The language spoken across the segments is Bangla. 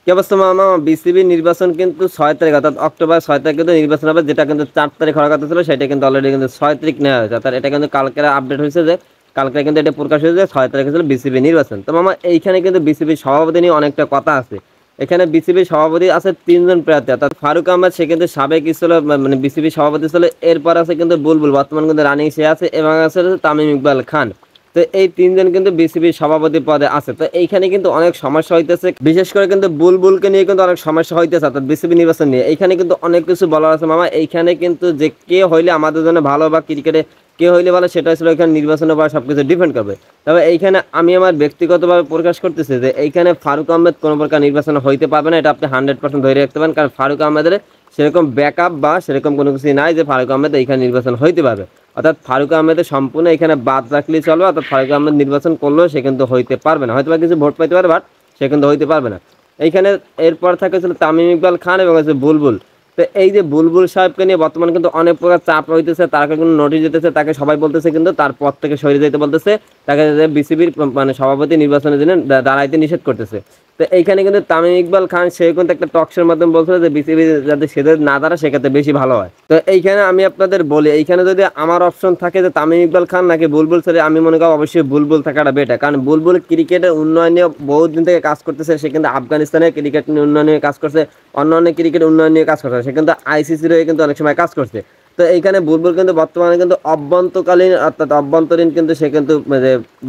কি অবস্থা মামা? বিসিবি নির্বাচন কিন্তু 6 তারিখ অর্থাৎ অক্টোবর 6 তারিখ কিন্তু নির্বাচন হবে, যেটা কিন্তু 4 তারিখ হওয়ার কথা ছিল, সেটা কিন্তু অলরেডি কিন্তু 6 তারিখ নেওয়া হয়েছে। অর্থাৎ এটা কিন্তু কালকে আপডেট হয়েছে যে কালকে কিন্তু এটা প্রকাশ হয়েছে যে 6 তারিখে ছিল বিসিবি নির্বাচন। তো মামা এইখানে কিন্তু বিসিবির সভাপতি নিয়ে অনেকটা কথা আছে। এখানে বিসিবির সভাপতি আছে 3 জন প্রার্থী, অর্থাৎ ফারুক আহমেদ, সে কিন্তু সাবেক ছিল, মানে বিসিবি সভাপতি ছিল। এরপর আছে কিন্তু বুলবুল, বর্তমান কিন্তু রানিং সে আছে, এবং আছে তামিম ইকবাল খান। তো এই 3 জন কিন্তু বিসিবির সভাপতি পদে আছে। তো এইখানে কিন্তু অনেক সমস্যা হইতেছে, বিশেষ করে কিন্তু বুলবুলকে নিয়ে কিন্তু অনেক সমস্যা হইতেছে, অর্থাৎ বিসিবি নির্বাচন নিয়ে। এইখানে কিন্তু অনেক কিছু বলার আছে মামা। এইখানে কিন্তু যে কে হইলে আমাদের জন্য ভালো বা ক্রিকেটে কে হইলে ভালো, সেটা আসলে এখানে নির্বাচনের পর সবকিছু ডিপেন্ড করবে। তবে এইখানে আমি আমার ব্যক্তিগতভাবে প্রকাশ করতেছি যে এইখানে ফারুক আহমেদ কোনো প্রকার নির্বাচন হইতে পারবে না, এটা আপনি 100% ধরে রাখতে পারেন। কারণ ফারুক আহমেদের সেরকম ব্যাকআপ বা সেরকম কোনো কিছু নাই যে ফারুক আহমেদ এইখানে নির্বাচন হইতে পারবে। অর্থাৎ ফারুক আহমেদের সম্পূর্ণ এখানে বাদ রাখলেই চলবে। অর্থাৎ ফারুক আহমেদ নির্বাচন করলেও সে কিন্তু হইতে পারবে না, হয়তো বা কিছু ভোট পাইতে পারে, বাট সে কিন্তু হইতে পারবে না। এইখানে এরপর থাকে ছিল তামিম ইকবাল খান এবং হচ্ছে বুলবুল। তো এই যে বুলবুল সাহেবকে নিয়ে বর্তমানে কিন্তু অনেক প্রকার চাপ রইতেছে, তাকে কিন্তু নোটিশ দিতেছে, তাকে সবাই বলতেছে কিন্তু তার পদ থেকে সরে যেতে বলতেছে, তাকে বিসিবির মানে সভাপতি নির্বাচনের জন্য দাঁড়াইতে নিষেধ করতেছে। তো এইখানে কিন্তু তামিম ইকবাল খান সে কিন্তু একটা টকশোর মাধ্যমে বলছিল যে বিসিবি যাতে সেদের না দাঁড়ায় সেক্ষেত্রে বেশি ভালো হয়। তো এইখানে আমি আপনাদের বলি, এইখানে যদি আমার অপশন থাকে যে তামিম ইকবাল খান নাকি বুলবুল, স্যার আমি মনে করি অবশ্যই বুলবুল থাকাটা বেটার। কারণ বুলবুল ক্রিকেটের উন্নয়ন নিয়ে বহুত দিন থেকে কাজ করতেছে, সে কিন্তু আফগানিস্তানের ক্রিকেট উন্নয়ন নিয়ে কাজ করছে, অন্যান্য ক্রিকেট উন্নয়ন নিয়ে কাজ করছে, সে কিন্তু আইসিসির হয়ে কিন্তু অনেক সময় কাজ করছে। তো এইখানে বুলবুল কিন্তু বর্তমানে কিন্তু অভ্যন্তকালীন অর্থাৎ অভ্যন্তরীণ কিন্তু সে কিন্তু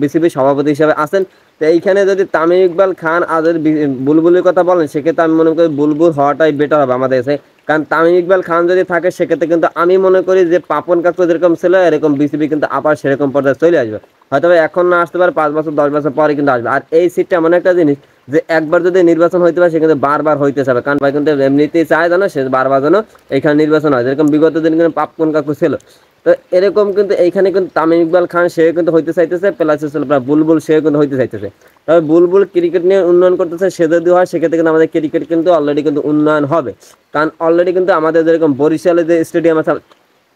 বিসিবি সভাপতি হিসেবে আছেন। তো এইখানে যদি তামিম ইকবাল খান আর যদি বুলবুলের কথা বলেন, সেক্ষেত্রে আমি মনে করি বুলবুল হওয়াটাই বেটার হবে আমাদের কাছে। কারণ তামিম ইকবাল খান যদি থাকে সেক্ষেত্রে কিন্তু আমি মনে করি যে পাপন কাকু যেরকম ছিল এরকম বিসিবি কিন্তু আবার সেরকম পর্যায়ে চলে আসবে। হয়তো এখন না আসতে পারে, 5 বছর 10 বছর পরে কিন্তু আসবে। আর এই সিটটা এমন একটা জিনিস যে একবার যদি নির্বাচন হইতে পারে সে কিন্তু বারবার হইতে চাবে, কারণ ভাই কিন্তু এমনিতেই চায় জানো সে বারবার যেন এখানে নির্বাচন হয়, যেরকম বিগত দিন কিন্তু পাপন কাকু ছিল। তো এরকম কিন্তু এইখানে কিন্তু তামিম ইকবাল খান সে কিন্তু হইতে চাইতেছে, প্লাস বুলবুল সে কিন্তু হইতে চাইতেছে। তবে বুলবুল ক্রিকেট নিয়ে উন্নয়ন করতেছে, সে যদি হয় সেক্ষেত্রে কিন্তু আমাদের ক্রিকেট কিন্তু অলরেডি কিন্তু উন্নয়ন হবে। কারণ অলরেডি কিন্তু আমাদের যেরকম বরিশালে যে স্টেডিয়াম আছে,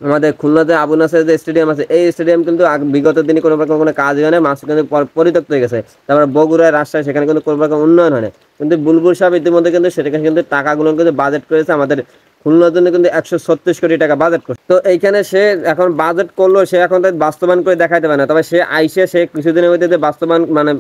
আমাদের খুলনাতে আবু নাসের যে স্টেডিয়াম আছে, এই স্টেডিয়াম কিন্তু বিগত দিনে কোনো রকম কোনো কাজ হয় না, মাস কিন্তু পরিত্যক্ত হয়ে গেছে। তারপরে বগুড়ায়, রাজশাহী, সেখানে কিন্তু কোনো রকম উন্নয়ন হয় না। কিন্তু বুলবুল সাহেব ইতিমধ্যে কিন্তু সেটাকে কিন্তু টাকাগুলো কিন্তু বাজেট করেছে, আমাদের খুলনার জন্য কিন্তু 136 কোটি টাকা বাজেট করছে। তো এইখানে সে এখন বাজেট করলো, সে এখন তাই বাস্তবায়ন করে দেখাইতে পারে না। তবে সে আইসে সে কিছুদিনের মধ্যে যে বাস্তবায়ন মানে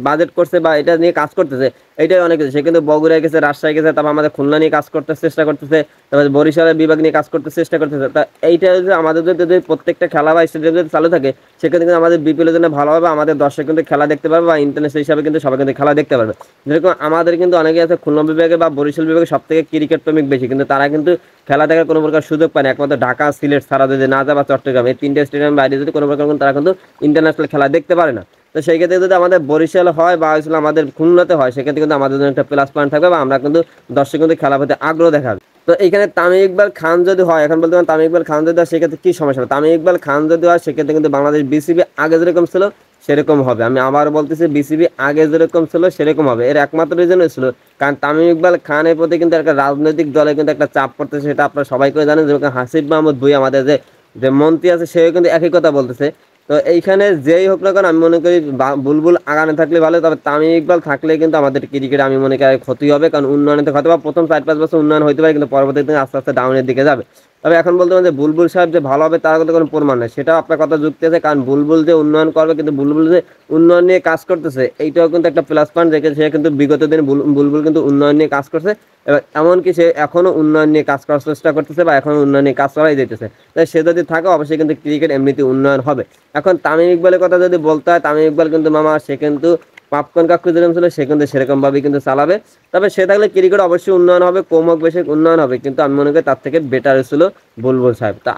বাজেট করছে বা এটা নিয়ে কাজ করতেছে, এইটাই অনেক কিছু। সে কিন্তু বগুড়ায় গেছে, রাজশাহী গেছে, তারপর আমাদের খুলনা নিয়ে কাজ করতে চেষ্টা করতেছে, তারপরে বরিশালের বিভাগ নিয়ে কাজ করতে চেষ্টা করতেছে। তা এইটা যদি আমাদের যদি প্রত্যেকটা খেলা বা স্টেডিয়াম যদি চালু থাকে, সেক্ষেত্রে কিন্তু আমাদের বিপিএলের জন্য ভালো হবে, আমাদের দর্শক কিন্তু খেলা দেখতে পারবে বা ইন্টারন্যাশনাল হিসাবে কিন্তু সবাই কিন্তু খেলা দেখতে পারবে। যেরকম আমাদের কিন্তু অনেকে আছে খুলনা বিভাগে বা বরিশাল বিভাগে সব থেকে ক্রিকেট প্রেমিক বেশি, কিন্তু তারা কিন্তু খেলা দেখার কোনো প্রকার সুযোগ পায় না। একমাত্র ঢাকা, সিলেট ছাড়া যদি না যায় বা চট্টগ্রাম, এই 3টে স্টেডিয়াম বাইরে যদি কোনো প্রকার তারা কিন্তু ইন্টারন্যাশনাল খেলা দেখতে পারে না। তো সেই ক্ষেত্রে যদি আমাদের বরিশাল হয় বা আমাদের খুলনাতে হয়, সেক্ষেত্রে কিন্তু আমাদের জন্য একটা প্লাস পয়েন্ট থাকবে বা আমরা কিন্তু দর্শক কিন্তু খেলা প্রতি আগ্রহ দেখাবে। তো এইখানে তামিম ইকবাল খান যদি হয়, এখন বলতে পারেন তামিম ইকবাল খান যদি হয় সেক্ষেত্রে কি সমস্যা হবে? তামিম ইকবাল খান যদি হয় সেক্ষেত্রে কিন্তু বাংলাদেশ বিসিবি আগে যেরকম ছিল সেরকম হবে। আমি আবার বলতেছি, বিসিবি আগে যেরকম ছিল সেরকম হবে। এর একমাত্র রিজন ছিল কারণ তামিম ইকবাল খানের প্রতি কিন্তু একটা রাজনৈতিক দলে কিন্তু একটা চাপ পড়তেছে, সেটা আপনারা সবাই করে জানেন। যেরকম হাসিব মাহমুদ ভুঁইয়া আমাদের যে যে মন্ত্রী আছে, সেও কিন্তু একই কথা বলতেছে। তো এইখানে যেই হোক না কেন আমি মনে করি বুলবুল আগানে থাকলে ভালো, তবে তামিম ইকবাল থাকলে কিন্তু আমাদের ক্রিকেটে আমি মনে করি ক্ষতি হবে। কারণ উন্নয়নে হয়তো বা প্রথম 4-5 বছর উন্নয়ন হতে পারে, কিন্তু পরবর্তীতে আস্তে আস্তে ডাউনের দিকে যাবে। তবে এখন বলতে পারেন যে বুলবুল সাহেব যে ভালো হবে তার কিন্তু কোনো প্রমাণ নেই, সেটাও আপনার কথা যুক্তি আছে। কারণ বুলবুল যে উন্নয়ন করবে, কিন্তু বুলবুল যে উন্নয়ন নিয়ে কাজ করতেছে, এইটাও কিন্তু একটা প্লাস পয়েন্ট, যে সে কিন্তু বিগত দিনে বুলবুল কিন্তু উন্নয়ন নিয়ে কাজ করছে, এবং এমনকি সে এখনো উন্নয়ন নিয়ে কাজ করার চেষ্টা করতেছে বা এখনো উন্নয়ন নিয়ে কাজ করাই যেতেছে। তাই সে যদি থাকে অবশ্যই কিন্তু ক্রিকেট এমনিতে উন্নয়ন হবে। এখন তামিম ইকবালের কথা যদি বলতে হয়, তামিম ইকবাল কিন্তু মামা সে কিন্তু পাপকন কাকু যেরকম ছিল সে কিন্তু সেরকম ভাবেই কিন্তু চালাবে। তবে সে থাকলে ক্রিকেট অবশ্যই উন্নয়ন হবে, কম হোক বেশি উন্নয়ন হবে, কিন্তু আমি মনে করি তার থেকে বেটার ছিল বুলবুল সাহেব। তা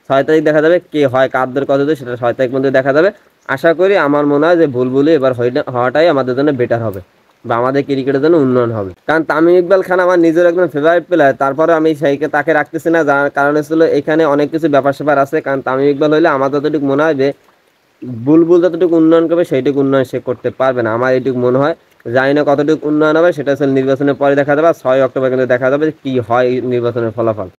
6 তারিখ দেখা যাবে কে হয়, কাদের কথা হবে সেটা 6 তারিখ মধ্যে দেখা যাবে। আশা করি, আমার মনে হয় যে বুলবুলই এবার হওয়াটাই আমাদের জন্য বেটার হবে বা আমাদের ক্রিকেটের জন্য উন্নয়ন হবে। কারণ তামিম ইকবাল খান আমার নিজের একজন ফেভারিট প্লেয়ার, তারপরে আমি সেইকে তাকে রাখতেছি না, যার কারণে ছিল এখানে অনেক কিছু ব্যাপার স্যাপার আছে। কারণ তামিম ইকবাল হইলে আমার যতটুকু মনে হয় যে বুলবুল যতটুকু উন্নয়ন করবে সেইটুকু উন্নয়ন সে করতে পারবে না, আমার এইটুকু মনে হয়। জানি না কতটুকু উন্নয়ন হবে, সেটা আসলে নির্বাচনের পরে দেখা যাবে। 6 অক্টোবর কিন্তু দেখা যাবে কি হয় নির্বাচনের ফলাফল।